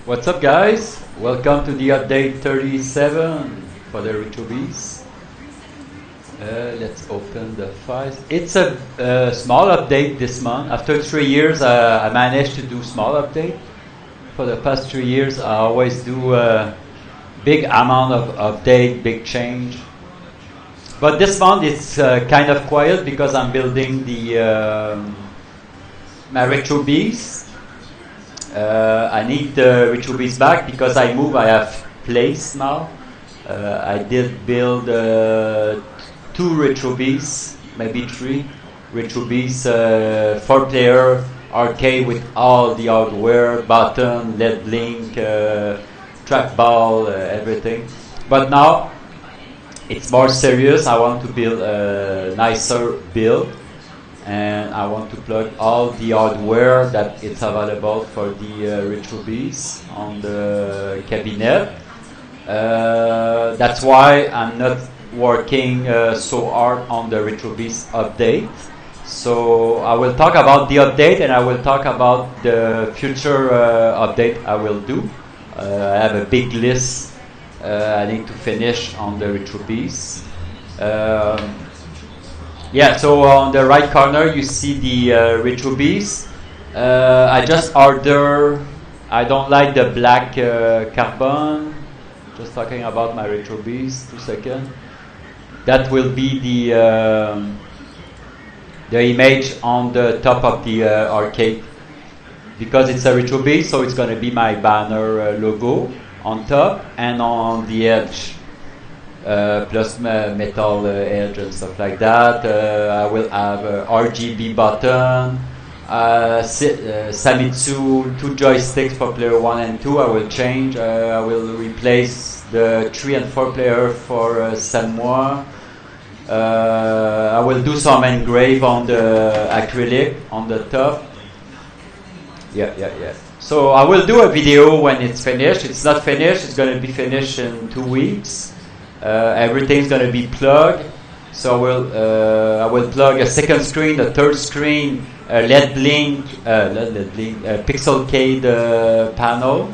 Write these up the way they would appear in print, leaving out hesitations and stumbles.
What's up, guys? Welcome to the update 37 for the RetroBeast. Let's open the files. It's a small update this month. After 3 years, I managed to do small update. For the past 3 years, I always do a big amount of update, big change. But this month it's kind of quiet because I'm building the my RetroBeast. I need the RetroBeast back because I have place now. I did build 2 RetroBeasts, maybe 3 RetroBeast, 4-player arcade with all the hardware, button, LED link, trackball, everything. But now it's more serious. I want to build a nicer build, and I want to plug all the hardware that it's available for the RetroBeast on the cabinet. That's why I'm not working so hard on the RetroBeast update. So I will talk about the update, and I will talk about the future update I will do. I have a big list I need to finish on the RetroBeast. Yeah, so on the right corner you see the RetroBeast. I just ordered. I don't like the black carbon. Just talking about my RetroBeast. 2 seconds. That will be the image on the top of the arcade, because it's a RetroBeast, so it's going to be my banner logo on top and on the edge. Plus metal edge and stuff like that. I will have a RGB button, Samitsu, 2 joysticks for player 1 and 2. I will change. I will replace the 3 and 4 player for Cemu. I will do some engrave on the acrylic on the top. Yeah. So I will do a video when it's finished. It's not finished. It's going to be finished in 2 weeks. Everything's going to be plugged. So I will plug a second screen, a third screen, a LED link, Pixelcade panel,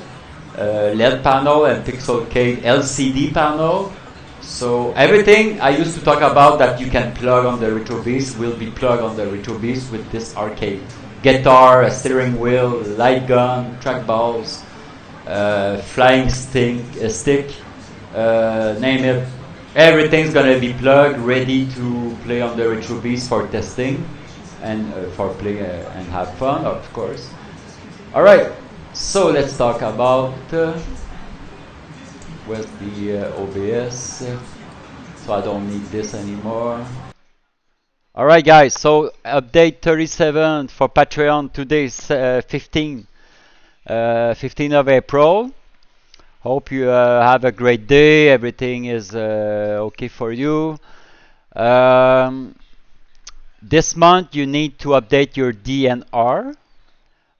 LED panel, and Pixelcade LCD panel. So everything I used to talk about that you can plug on the RetroBeast will be plugged on the RetroBeast with this arcade. Guitar, a steering wheel, LightGun, trackballs, flying stick, name it. Everything's gonna be plugged, ready to play on the RetroBeast for testing and for play and have fun, of course. All right, so let's talk about where's the OBS. So I don't need this anymore. All right, guys. So update 37 for Patreon. Today is 15 of April. Hope you have a great day. Everything is okay for you. This month you need to update your DNR.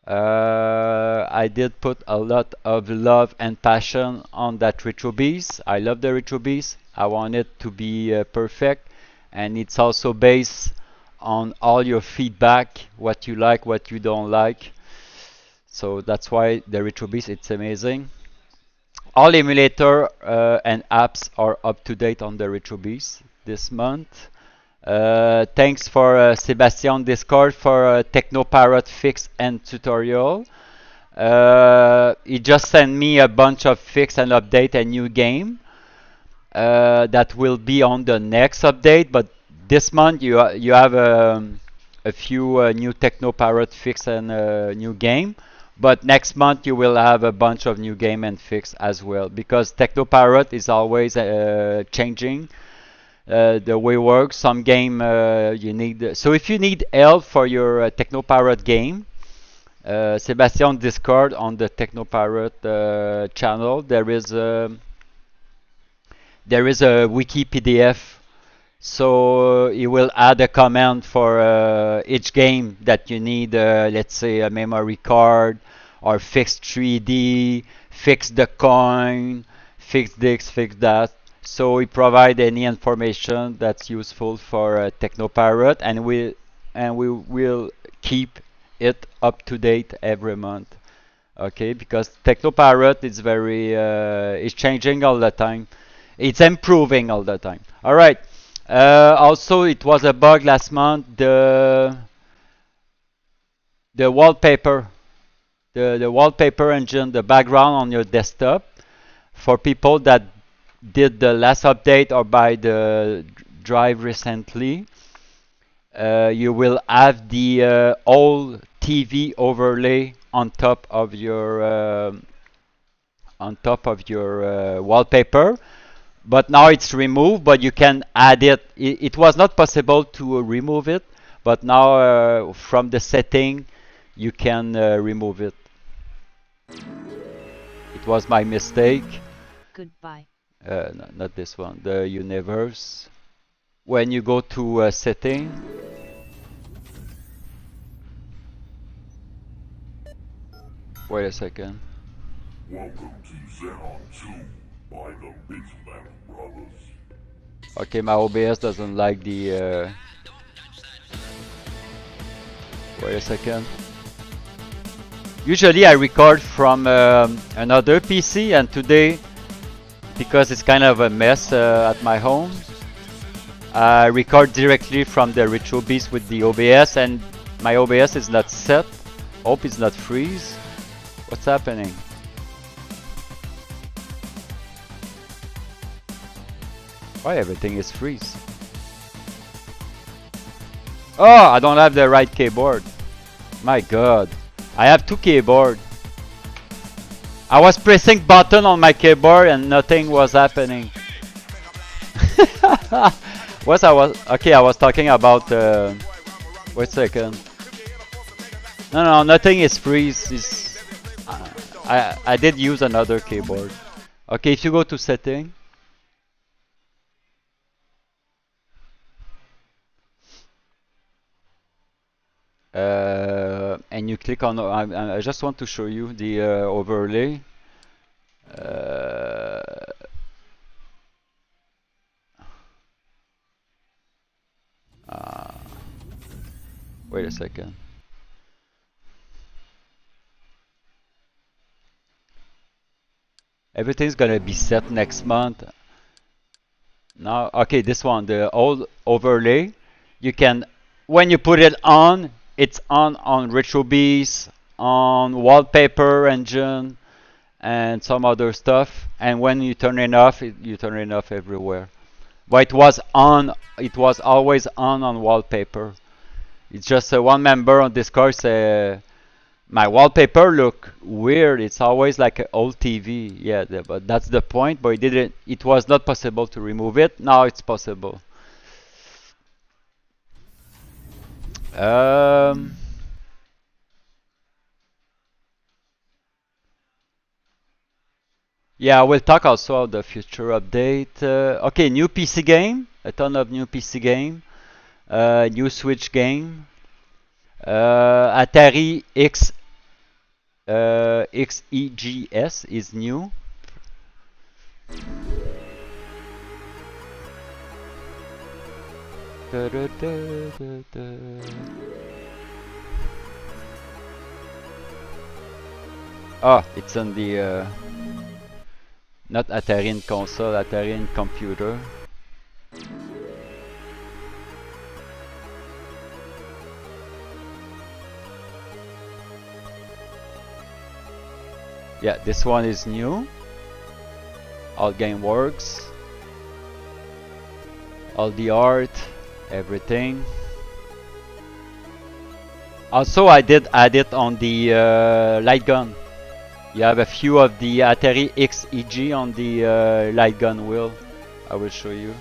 I did put a lot of love and passion on that RetroBeast. I love the RetroBeast. I want it to be perfect, and it's also based on all your feedback, what you like, what you don't like. So that's why the RetroBeast, it's amazing. All emulator and apps are up to date on the RetroBeast this month. Thanks for Sebastian Discord for Teknoparrot fix and tutorial. He just sent me a bunch of fix and update and new game that will be on the next update. But this month you have a few new Teknoparrot fix and new game. But next month you will have a bunch of new game and fix as well, because Teknoparrot is always changing the way it works. Some game you need. So if you need help for your Teknoparrot game, Sebastian Discord on the Teknoparrot channel, there is a wiki PDF. So he will add a comment for each game that you need. Let's say a memory card, or fix 3D, fix the coin, fix this, fix that. So we provide any information that's useful for Teknoparrot, and we will keep it up to date every month. Okay, because Teknoparrot is very is changing all the time. It's improving all the time. All right. Also, it was a bug last month. The wallpaper, the wallpaper engine, the background on your desktop. For people that did the last update or buy the drive recently, you will have the old TV overlay on top of your wallpaper. But now it's removed, but you can add it. It was not possible to remove it, but now from the setting you can remove it. It was my mistake. Goodbye. No, not this one. The universe. When you go to setting. Wait a second. Welcome to Xenon 2 by the Bitman Brothers. Okay, my OBS doesn't like the. Wait a second. Usually I record from another PC, and today, because it's kind of a mess at my home, I record directly from the RetroBeast with the OBS, and my OBS is not set. Hope it's not freeze. What's happening? Why everything is freeze? Oh, I don't have the right keyboard. My god. I have two keyboards. I was pressing button on my keyboard and nothing was happening. I was talking about wait a second. No, nothing is freeze. I did use another keyboard. Okay, if you go to setting. And you click on, I just want to show you the overlay. Wait a second. Everything's gonna be set next month. Now, okay, this one, the old overlay. You can, when you put it on, it's on RetroBeast, on wallpaper engine, and some other stuff. And when you turn it off, you turn it off everywhere. But it was on. It was always on wallpaper. It's just one member on Discord say my wallpaper look weird. It's always like an old TV. Yeah, but that's the point. But it didn't. It was not possible to remove it. Now it's possible. Yeah, we'll talk also of the future update. Okay, new PC game, a ton of new PC game, new Switch game, Atari XEGS is new. Ah, it's on the not Atari in console, Atari in computer. Yeah, this one is new. All game works. All the art, everything. Also, I did add it on the LightGun. You have a few of the Atari XEG on the LightGun wheel. I will show you.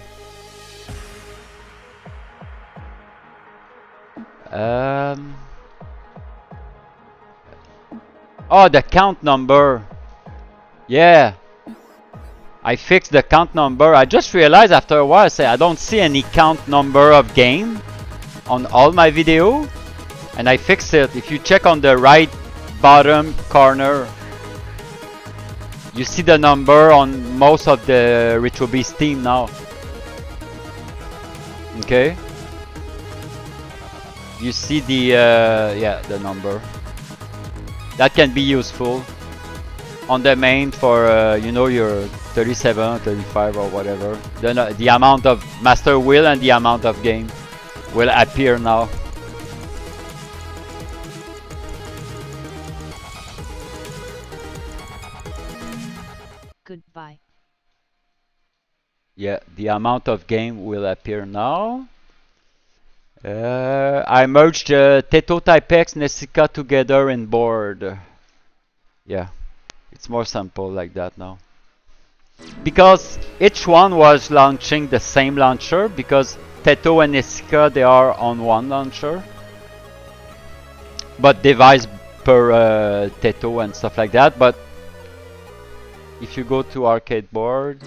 Oh, the count number. Yeah. I fixed the count number. I just realized after a while, I don't see any count number of game on all my video. And I fixed it. If you check on the right bottom corner, you see the number on most of the RetroBeast team now. Okay. You see the yeah, the number. That can be useful on the main for you know, your 37, 35 or whatever. The amount of master wheel and the amount of game will appear now. Goodbye. Yeah, the amount of game will appear now. I merged Teto Type X Nessica together in board. Yeah, it's more simple like that now. Because each one was launching the same launcher, because Teto and Nessica, they are on one launcher. But device per Teto and stuff like that. But if you go to arcade board,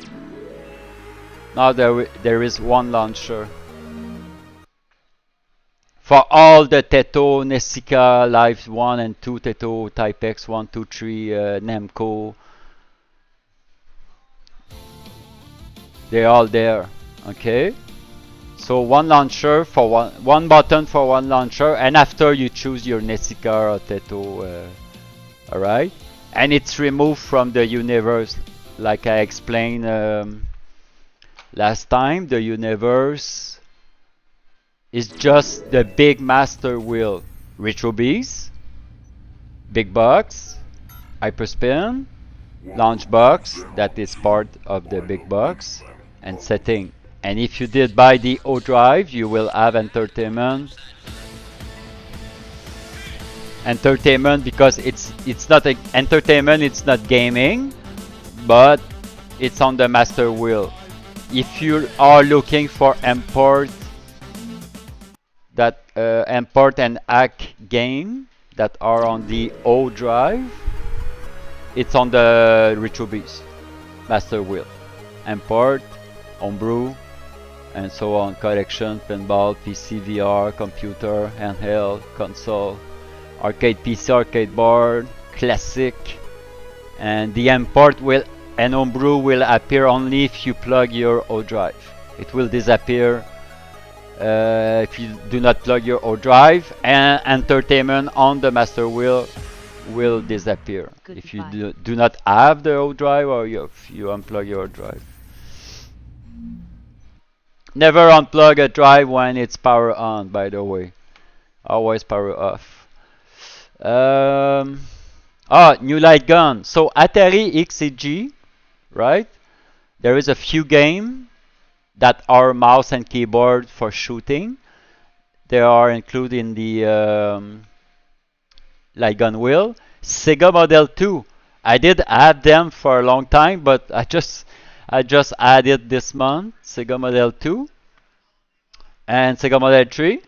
now there is one launcher. For all the Teto, Nessica, Live 1 and 2, Teto, Type X 1, 2, 3, Nemco, they're all there. Okay? So one launcher for one button for one launcher, and after you choose your Nessica or Teto, alright? And it's removed from the universe, like I explained last time. The universe is just the big master wheel. RetroBeast, bigbox, Hyperspin, launchbox, that is part of the bigbox, and setting. And if you did buy the O drive, you will have entertainment. Entertainment, because it's not entertainment, it's not gaming, but it's on the master wheel. If you are looking for import and hack game that are on the O drive, it's on the RetroBeast master wheel. Import, homebrew, and so on. Collection, pinball, PC, VR, computer, handheld, console, arcade PC, arcade board, classic. And the import and homebrew will appear only if you plug your O drive. It will disappear if you do not plug your O drive, and entertainment on the master wheel will disappear. Goodbye. If you do not have the O drive, or if you unplug your drive. Never unplug a drive when it's power on, by the way. Always power off. New LightGun. So Atari XEG, right? There is a few games that are mouse and keyboard for shooting. They are included in the LightGun wheel. Sega Model 2. I did add them for a long time, but I just added this month Sega Model 2 and Sega Model 3.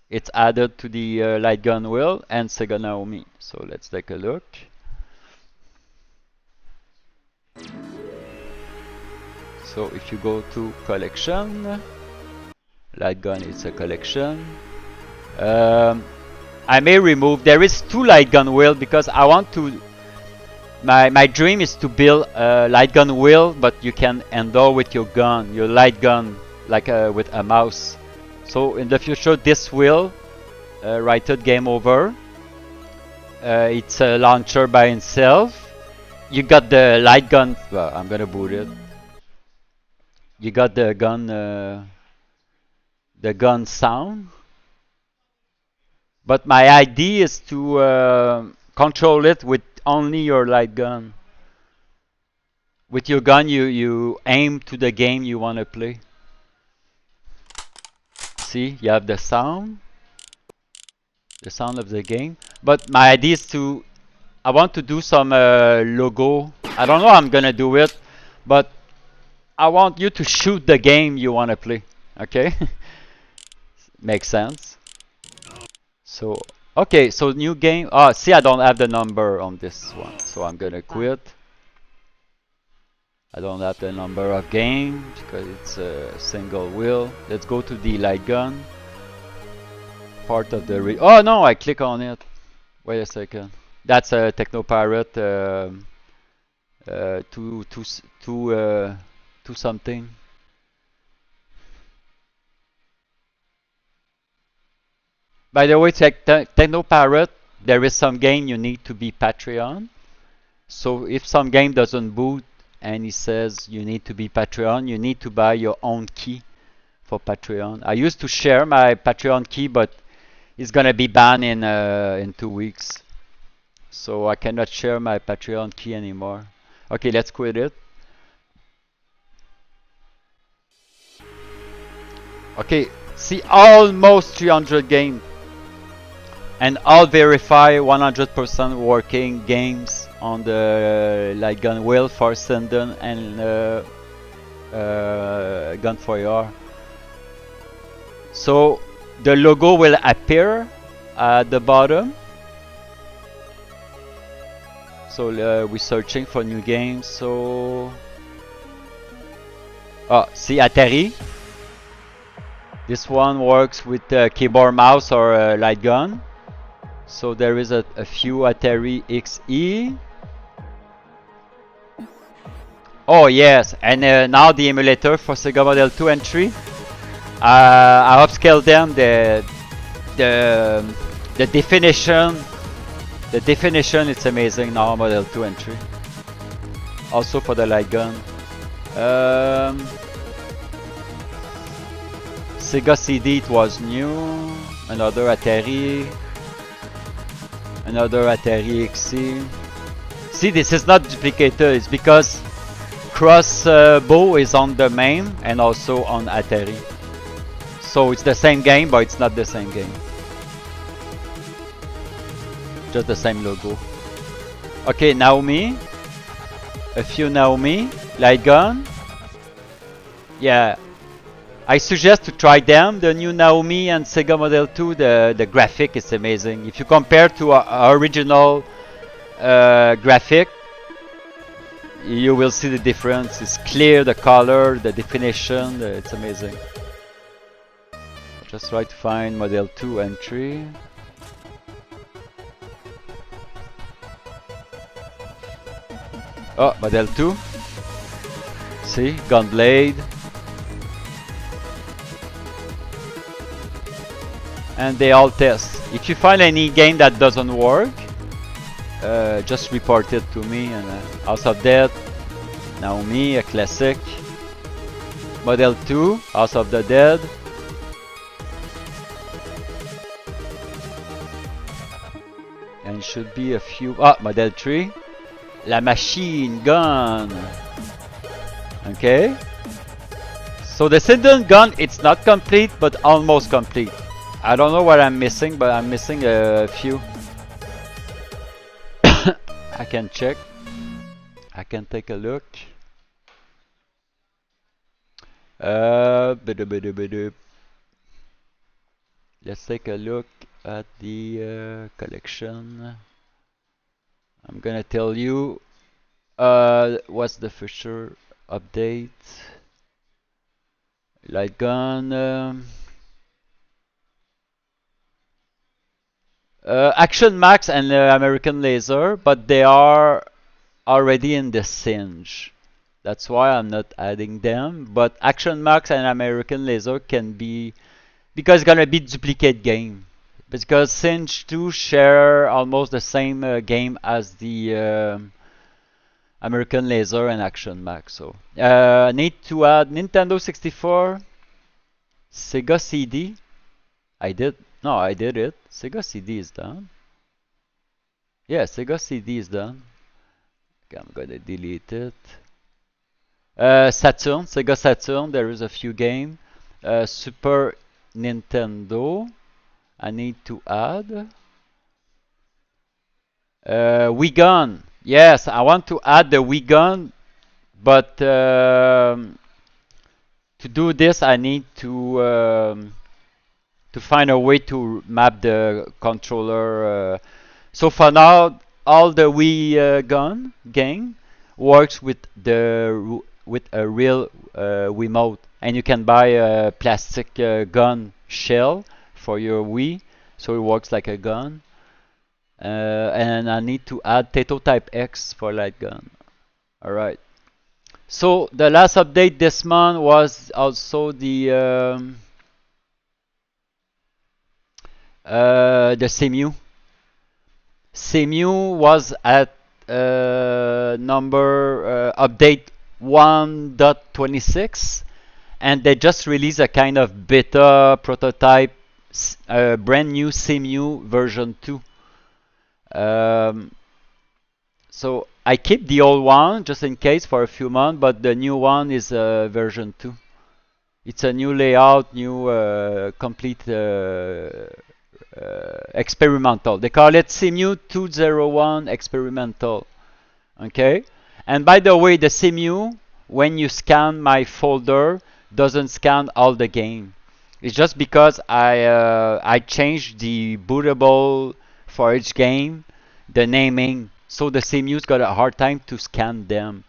It's added to the LightGun wheel, and Sega Naomi. So let's take a look. So if you go to collection, LightGun is a collection. I may remove. There is two LightGun wheel because I want to. My dream is to build a LightGun wheel, but you can handle with your gun, your LightGun, like with a mouse. So in the future, this wheel, write it game over. It's a launcher by itself. You got the LightGun. Well, I'm gonna boot it. You got the gun sound. But my idea is to control it with only your LightGun. With your gun, you aim to the game you want to play. See, you have the sound of the game. But my idea is I want to do some logo. I don't know how I'm gonna do it, but I want you to shoot the game you want to play. Okay? Makes sense. So, okay, so new game. Oh, see, I don't have the number on this one, so I'm gonna quit. I don't have the number of games because it's a single wheel. Let's go to the LightGun. Part of the oh no, I click on it. Wait a second. That's a Teknoparrot 2 something. By the way, Teknoparrot there is some game you need to be Patreon. So if some game doesn't boot and it says you need to be Patreon, you need to buy your own key for Patreon. I used to share my Patreon key, but it's gonna be banned in 2 weeks. So I cannot share my Patreon key anymore. Okay, let's quit it. Okay, see, almost 300 games. And all verify 100% working games on the LightGun wheel for Senden and Gun for AR. So the logo will appear at the bottom. So we're searching for new games. So see Atari. This one works with keyboard, mouse, or LightGun. So there is a few Atari XE. Oh yes, and now the emulator for Sega Model 2 and 3. I upscaled them. The definition. The definition, it's amazing now, Model 2 and 3. Also for the LightGun. Sega CD, it was new. Another Atari. Another Atari XE. See, this is not duplicated. It's because Crossbow is on the MAME and also on Atari. So it's the same game, but it's not the same game. Just the same logo. Okay, Naomi. A few Naomi. LightGun. Yeah. I suggest to try them. The new Naomi and Sega Model 2, the graphic is amazing. If you compare to our original graphic, you will see the difference. It's clear, the color, the definition, it's amazing. Just try to find Model 2 and 3. Oh, Model 2. See, Gunblade. And they all test. If you find any game that doesn't work, just report it to me. And House of Dead, Naomi, a classic. Model 2, House of the Dead. And it should be a few. Model 3, La Machine Gun. Okay. So the Senden gun, it's not complete, but almost complete. I don't know what I'm missing, but I'm missing a few. I can check. I can take a look. Let's take a look at the collection. I'm gonna tell you what's the feature update. LightGun. Action Max and American Laser, but they are already in the Singe. That's why I'm not adding them. But Action Max and American Laser can be, because it's gonna be duplicate game. Because Singe 2 share almost the same game as the American Laser and Action Max. So need to add Nintendo 64, Sega CD. I did it. Sega CD is done. Yeah, Sega CD is done. Okay, I'm gonna delete it. Saturn, Sega Saturn, there is a few games. Super Nintendo, I need to add. Wii Gun, yes, I want to add the Wii Gun, but to do this I need to find a way to map the controller. So for now, all the Wii Gun game works with a real Wiimote, and you can buy a plastic gun shell for your Wii, so it works like a gun. And I need to add Tato Type X for LightGun. All right. So the last update this month was also the Cemu. Cemu was at update 1.26, and they just released a kind of beta prototype, brand new Cemu version 2. So I keep the old one just in case for a few months, but the new one is version 2. It's a new layout, new complete experimental. They call it Cemu 201 experimental. Okay? And by the way, the Cemu, when you scan my folder, doesn't scan all the game. It's just because I changed the bootable for each game, the naming, so the Cemu's got a hard time to scan them.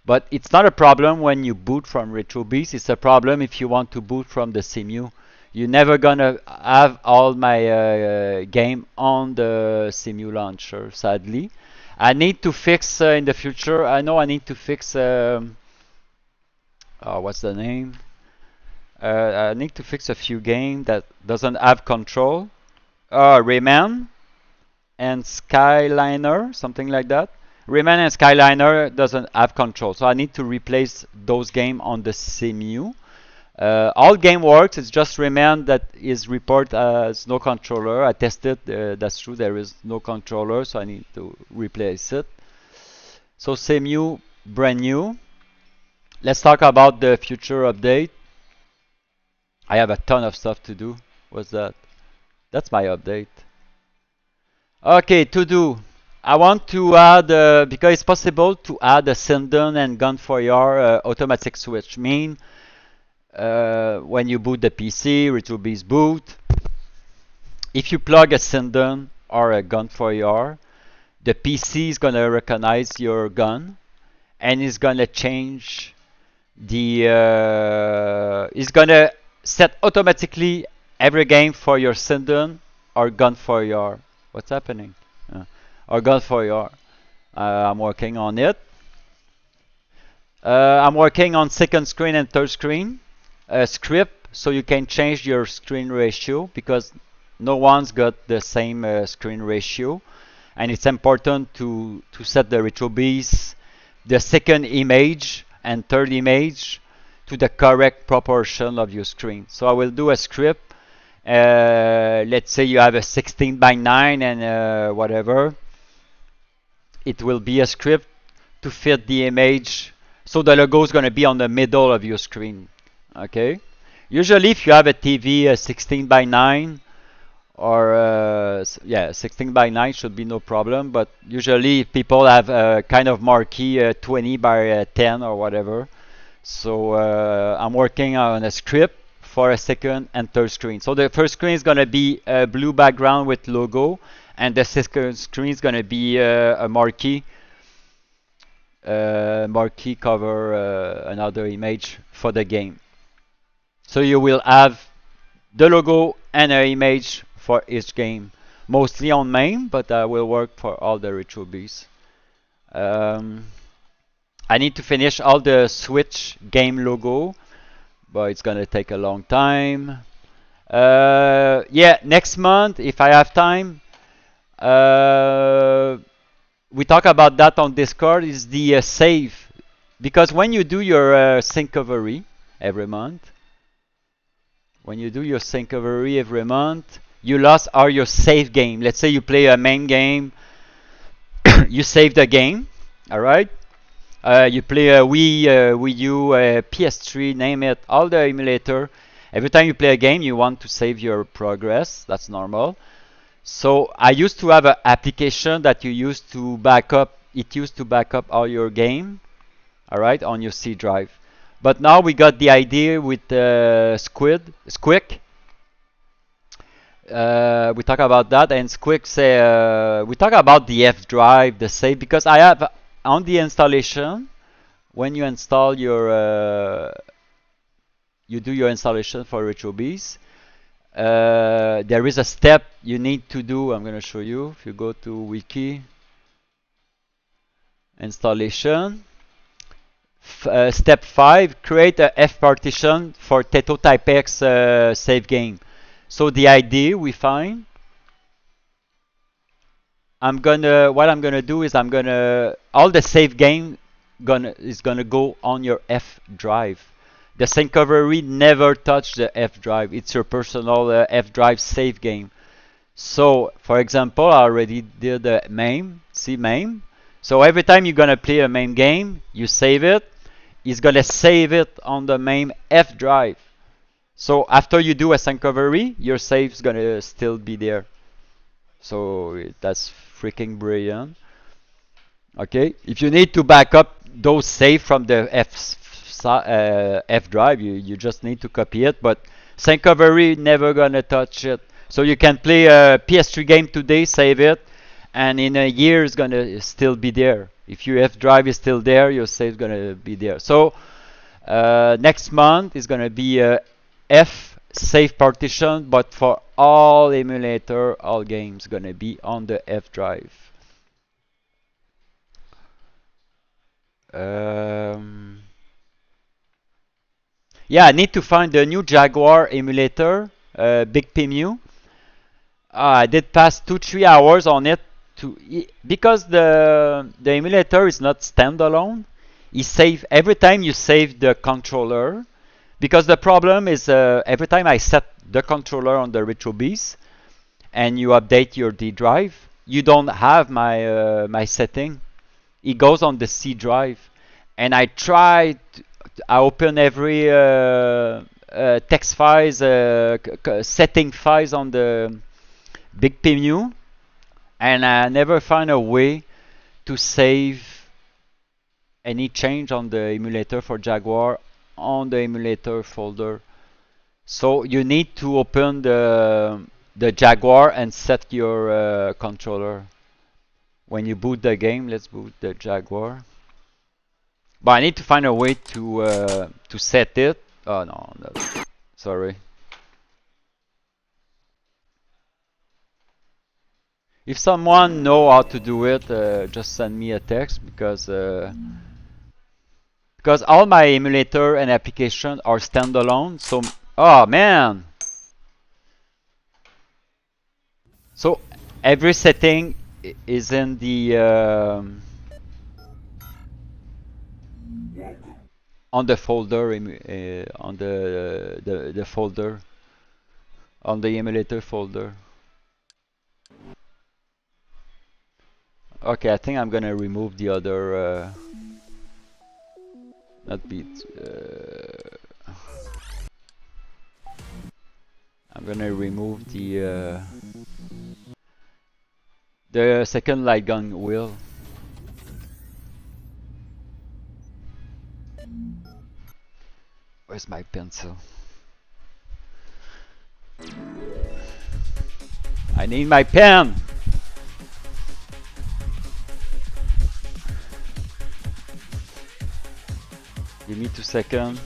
But it's not a problem when you boot from RetroBeast. It's a problem if you want to boot from the Cemu. You're never gonna have all my game on the Cemu launcher, sadly. I need to fix in the future. I know I need to fix. What's the name? I need to fix a few games that doesn't have control. Rayman and Skyliner, something like that. Rayman and Skyliner doesn't have control, so I need to replace those games on the Cemu. All game works. It's just Rayman that is reported as no controller. I tested. That's true. There is no controller, so I need to replace it. So Cemu, brand new. Let's talk about the future update. I have a ton of stuff to do. What's that? That's my update. Okay, to do. I want to add, because it's possible to add a Sindon and Gun for your automatic switch. Mean when you boot the PC, RetroBeast boot, if you plug a Sindon or a gun for your, the PC is going to recognize your gun and it's going to change the, it's going to set automatically every game for your Sindon or gun for your. What's happening? Or gun for your. I'm working on it. I'm working on second screen and third screen script, so you can change your screen ratio because no one's got the same screen ratio, and it's important to set the RetroBeast, the second image and third image to the correct proportion of your screen. So I will do a script. Let's say you have a 16 by 9 and whatever. It will be a script to fit the image, so the logo is going to be on the middle of your screen. Okay. Usually, if you have a TV 16 by 9, or yeah, 16 by 9 should be no problem. But usually, people have a kind of marquee 20 by 10 or whatever. So I'm working on a script for a second and third screen. So the first screen is going to be a blue background with logo, and the second screen is going to be a marquee cover another image for the game. So you will have the logo and an image for each game, mostly on MAME, but I will work for all the RetroBeast. I need to finish all the Switch game logo, but it's gonna take a long time. Yeah, next month, if I have time, we talk about that on Discord, is the save. Because when you do your syncovery every month, you lost all your save game. Let's say you play a main game, you save the game, alright? You play a Wii U, PS3, name it, all the emulator. Every time you play a game, you want to save your progress. That's normal. So I used to have an application that you used to back up. It used to back up all your game, all right, on your C drive. But now we got the idea with Squick. We talk about that, and Squick say we talk about the F drive, the save, because I have on the installation, when you install your you do your installation for RetroBeast, there is a step you need to do. I'm going to show you. If you go to wiki installation, step 5, create a F partition for Teto Type X save game. So the ID we find, what I'm gonna do is all the save game is gonna go on your F drive. The Syncovery never touch the F drive. It's your personal F drive save game. So, for example, I already did the MAME. See MAME? So every time you're gonna play a MAME game, you save it. It's gonna save it on the MAME F drive. So after you do a Syncovery, your save's gonna still be there. So that's freaking brilliant. Okay, if you need to back up those save from the F drive, you just need to copy it. But Syncovery never gonna touch it. So you can play a PS3 game today, save it, and in a year it's gonna still be there. If your F drive is still there, your save's gonna be there. So next month is gonna be a F save partition, but for all emulator, all games gonna be on the F drive. Yeah, I need to find the new Jaguar emulator, Big Cemu. I did pass 2-3 hours on it because the emulator is not standalone. You save every time you save the controller. Because the problem is every time I set the controller on the RetroBeast and you update your D drive, you don't have my setting. It goes on the C drive, and I tried. I open every text files, setting files on the Big Cemu, and I never find a way to save any change on the emulator for Jaguar on the emulator folder. So you need to open the Jaguar and set your controller. When you boot the game, let's boot the Jaguar. But I need to find a way to set it. Oh no, sorry. If someone know how to do it, just send me a text because all my emulator and application are standalone. So, oh man. So every setting is in the on the folder on the folder on the emulator folder. Okay, I think I'm gonna remove the other not beat. I'm gonna remove the second LightGun wheel. Where's my pencil? I need my pen! Give me 2 seconds.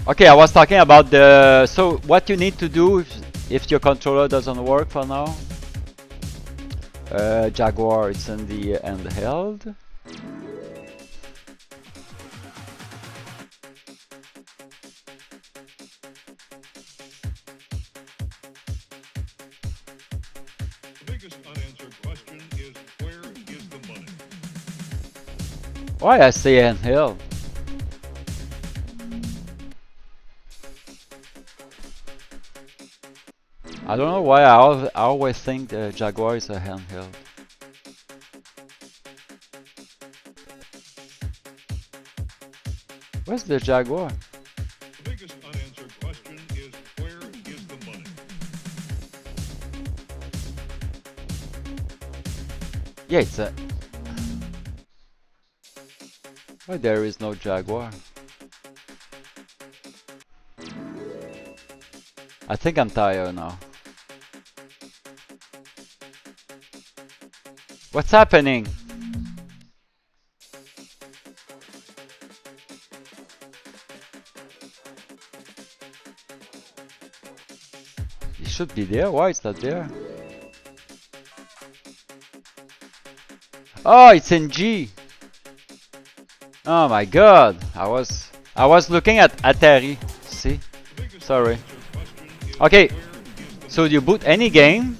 Okay, I was talking about the... So, what you need to do if your controller doesn't work for now. Jaguar, it's in the handheld. Why I say handheld? I don't know why I always think the Jaguar is a handheld. Where's the Jaguar? The biggest unanswered question is, where is the money? Yeah, it's a... Why there is no Jaguar? I think I'm tired now. What's happening? It should be there. Why it's not there? Oh, it's in G. Oh my god. I was looking at Atari. See? Sorry. Okay. So you boot any game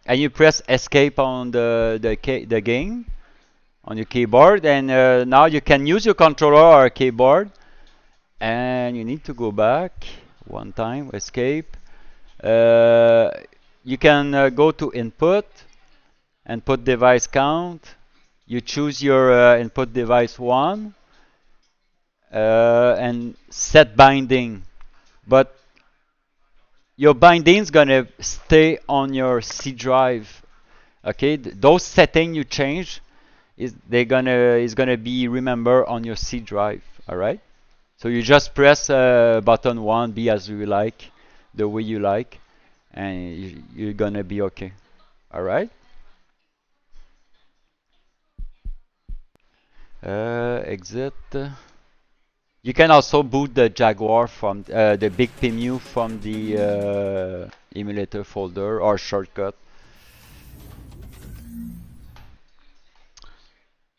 and you press escape on the game on your keyboard, and now you can use your controller or keyboard, and you need to go back one time, escape. uh, you can go to input device count. You choose your input device 1 and set binding, but your binding is gonna stay on your C drive. Okay, those settings you change is gonna be remember on your C drive. All right. So you just press button 1, be as you like, the way you like, and you're gonna be okay. All right. Exit. You can also boot the Jaguar from the big Cemu from the emulator folder or shortcut.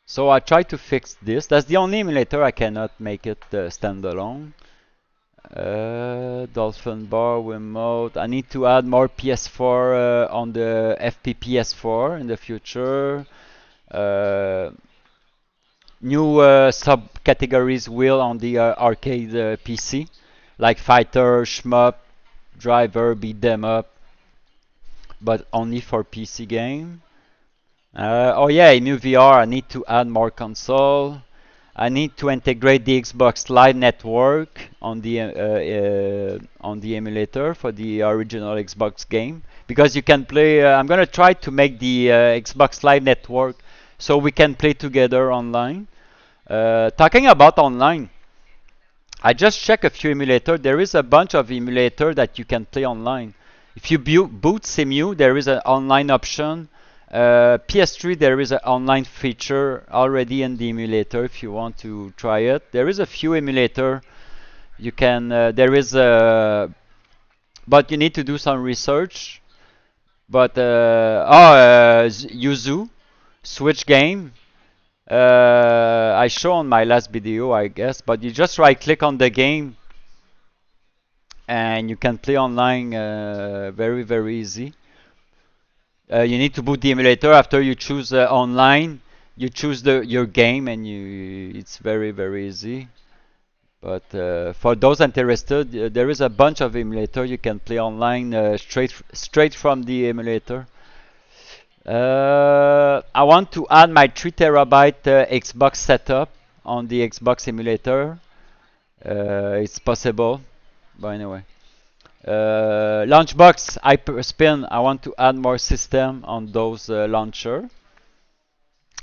So I try to fix this. That's the only emulator I cannot make it standalone. Dolphin bar remote. I need to add more PS4 on the FPPS4 in the future. New subcategories will on the arcade PC, like fighter, shmup, driver, beat them up, but only for PC game. Oh yeah, new VR. I need to add more console. I need to integrate the Xbox Live Network on the emulator for the original Xbox game, because you can play. I'm gonna try to make the Xbox Live Network so we can play together online. Talking about online, I just checked a few emulators. There is a bunch of emulators that you can play online. If you boot Cemu, there is an online option. PS3, there is an online feature already in the emulator if you want to try it. There is a few emulator you can. There is a, but you need to do some research. But Yuzu Switch game. I show on my last video, I guess. But you just right click on the game and you can play online very easy. You need to boot the emulator after you choose online. You choose your game and it's very easy. But for those interested, there is a bunch of emulator you can play online straight from the emulator. I want to add my 3 terabyte Xbox setup on the Xbox emulator. It's possible, but anyway. Launchbox, Hyperspin, I want to add more system on those launcher.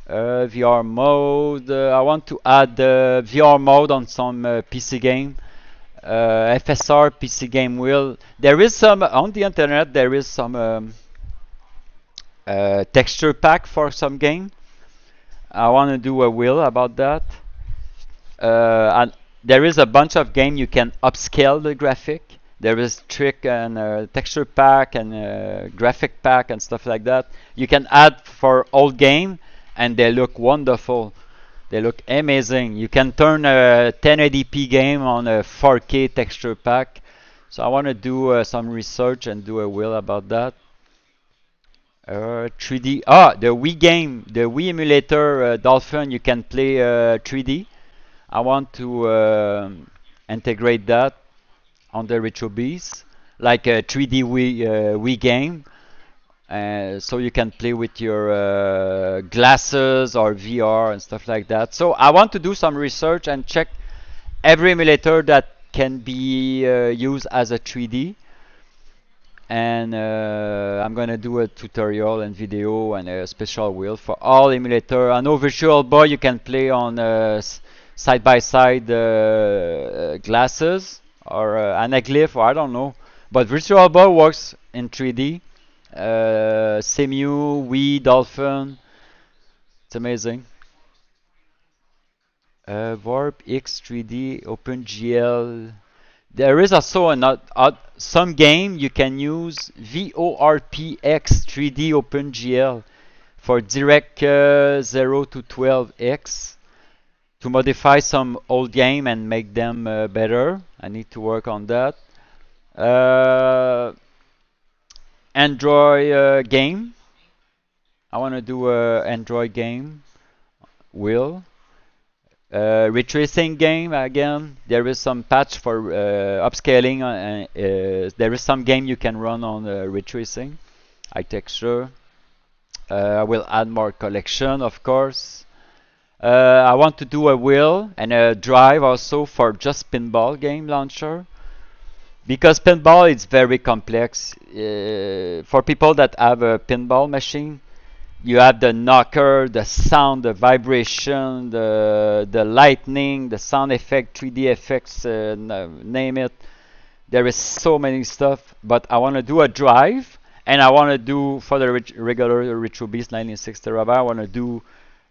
VR mode, I want to add VR mode on some PC game. FSR PC game will. There is some on the internet. There is some texture pack for some game. I want to do a will about that. And there is a bunch of game you can upscale the graphic. There is trick and texture pack and graphic pack and stuff like that. You can add for old game and they look wonderful. They look amazing. You can turn a 1080p game on a 4K texture pack. So I want to do some research and do a will about that. 3D. The Wii game, the Wii emulator Dolphin, you can play 3D. I want to integrate that on the RetroBeast, like a 3D Wii game. So you can play with your glasses or VR and stuff like that. So I want to do some research and check every emulator that can be used as a 3D. And I'm gonna do a tutorial and video and a special wheel for all emulator. I know Virtual Boy you can play on side-by-side glasses or anaglyph, or I don't know. But Virtual Boy works in 3D. Cemu, Wii, Dolphin. It's amazing. Warp X 3D, OpenGL. There is also some game you can use VORPX 3D OpenGL for direct 0 to 12x to modify some old game and make them better. I need to work on that. Android game. I want to do a Android game. Will. Retracing game again. There is some patch for upscaling. There is some game you can run on retracing. I texture. I will add more collection, of course. I want to do a wheel and a drive also for just pinball game launcher. Because pinball is very complex. For people that have a pinball machine, you have the knocker, the sound, the vibration, the lightning, the sound effect, 3D effects, name it. There is so many stuff, but I want to do a drive, and I want to do for the regular RetroBeast 96 terabyte. I want to do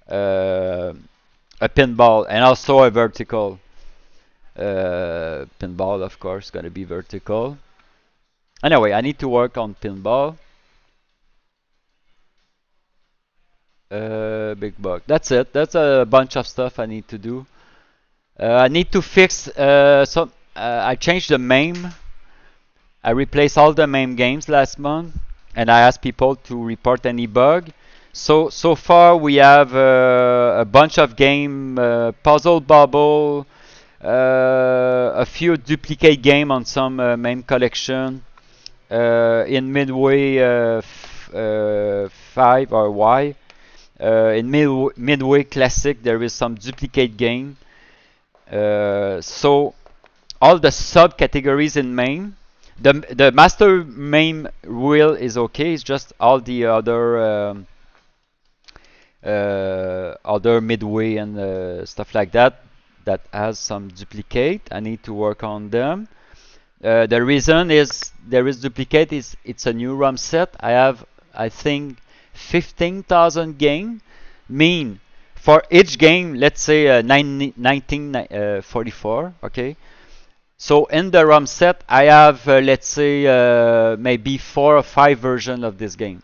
a pinball and also a vertical pinball. Of course, going to be vertical. Anyway, I need to work on pinball. Big box. That's it. That's a bunch of stuff I need to do. I need to fix some. I changed the MAME. I replaced all the MAME games last month, and I asked people to report any bug. So far we have a bunch of game, Puzzle Bubble, a few duplicate game on some MAME collection. In Midway 5 or Y. In Midway Classic there is some duplicate game. So all the subcategories in MAME, the master MAME wheel is okay. It's just all the other Midway and stuff like that has some duplicate. I need to work on them. The reason is there is duplicate is it's a new ROM set. I have, I think, 15,000 game. Mean for each game, let's say 1944. Okay. So in the ROM set, I have let's say maybe 4 or 5 versions of this game.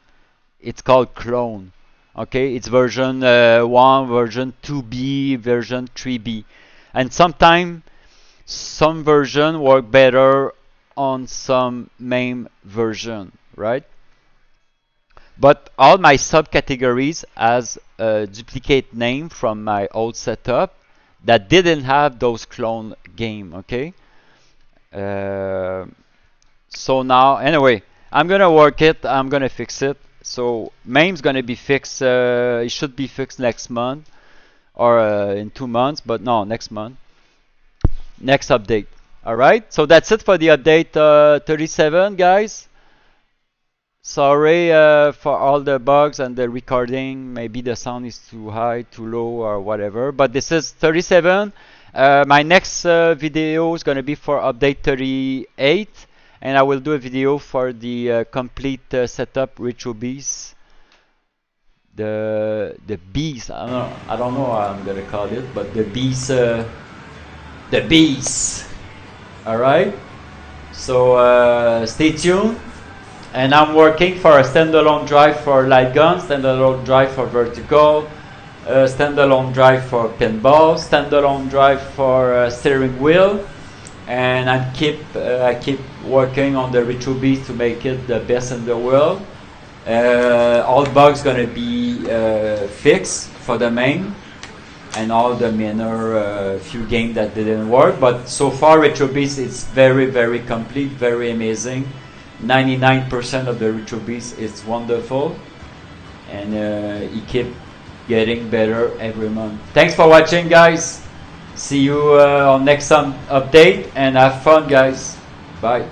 It's called clone. Okay, it's version 1, version 2B, version 3B, and sometimes some version work better on some MAME version, right? But all my subcategories has a duplicate name from my old setup that didn't have those clone game, okay? So now, anyway, I'm gonna work it, I'm gonna fix it. So MAME's gonna be fixed, it should be fixed next month or in 2 months, but no, next month. Next update. Alright, so that's it for the update 37, guys. Sorry for all the bugs and the recording. Maybe the sound is too high, too low, or whatever. But this is 37. My next video is going to be for update 38. And I will do a video for the complete setup RetroBeast. The beast. I don't know how I'm going to call it, but the beast. The beast. Alright. So stay tuned. And I'm working for a standalone drive for LightGun, standalone drive for vertical, standalone drive for pinball, standalone drive for steering wheel, and I keep working on the RetroBeast to make it the best in the world. All bugs gonna be fixed for the MAME, and all the minor few games that didn't work. But so far, RetroBeast is very, very complete, very amazing. 99% of the RetroBeast is wonderful, and it keeps getting better every month. Thanks for watching, guys. See you on next update, and have fun, guys. Bye.